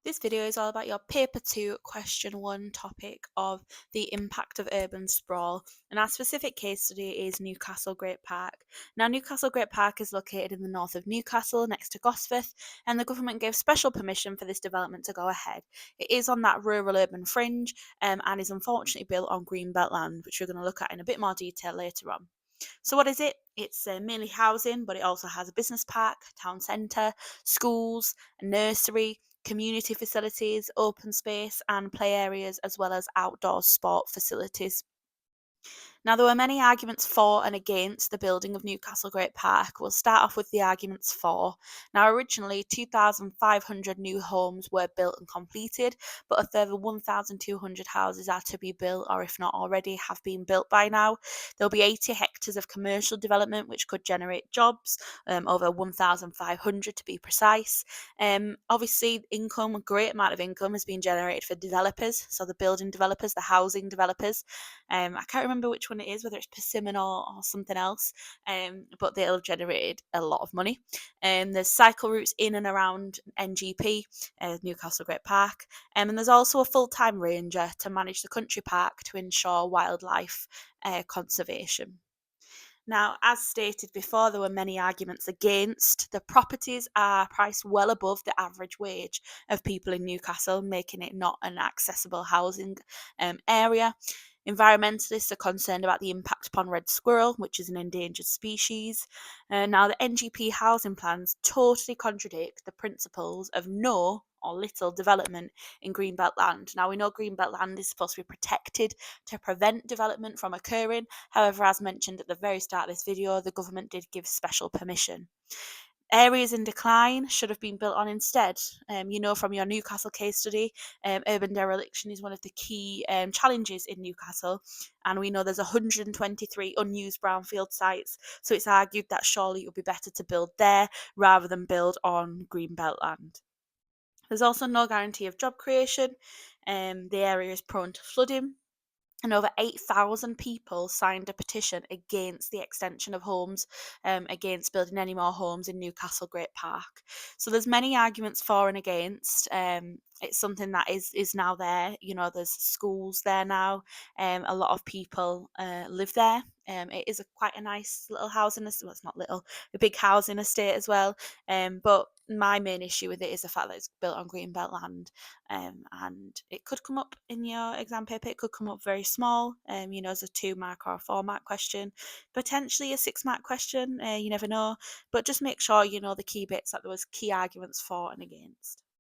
This video is all about your paper 2 question 1 topic of the impact of urban sprawl, and our specific case study is Newcastle Great Park. Now, Newcastle Great Park is located in the north of Newcastle next to Gosforth, and the government gave special permission for this development to go ahead. It is on that rural urban fringe, and is unfortunately built on greenbelt land, which we're going to look at in a bit more detail later on. So, what is it? It's mainly housing, but it also has a business park, town centre, schools, a nursery, community facilities, open space, and play areas, as well as outdoor sport facilities. Now, there were many arguments for and against the building of Newcastle Great Park. We'll start off with the arguments for. Now, originally, 2,500 new homes were built and completed, but a further 1,200 houses are to be built, or if not already, have been built by now. There'll be 80 hectares of commercial development, which could generate jobs, over 1,500 to be precise. Obviously, income, a great amount of income has been generated for developers, so the building developers, the housing developers. I can't remember which one it is, whether it's Persimmon or something else, but they'll have generated a lot of money. There's cycle routes in and around NGP, Newcastle Great Park, and there's also a full-time ranger to manage the country park to ensure wildlife conservation. Now, as stated before, there were many arguments against. The properties are priced well above the average wage of people in Newcastle, making it not an accessible housing area. Environmentalists are concerned about the impact upon red squirrel, which is an endangered species. Now, the NGP housing plans totally contradict the principles of no or little development in greenbelt land. Now, we know greenbelt land is supposed to be protected to prevent development from occurring. However, as mentioned at the very start of this video, the government did give special permission. Areas in decline should have been built on instead. From your Newcastle case study, urban dereliction is one of the key challenges in Newcastle, and we know there's 123 unused brownfield sites. So it's argued that surely it would be better to build there rather than build on greenbelt land. There's also no guarantee of job creation. The area is prone to flooding, and over 8,000 people signed a petition against the extension of homes, against building any more homes in Newcastle Great Park. So there's many arguments for and against. It's something that is now there. There's schools there now. A lot of people live there. It is quite a nice little housing estate. Well, it's not little, a big housing estate as well. But my main issue with it is the fact that it's built on greenbelt land, and it could come up in your exam paper. It could come up very small, as a 2 mark or a 4 mark question, potentially a 6 mark question. You never know, but just make sure you know the key bits, that there was key arguments for and against.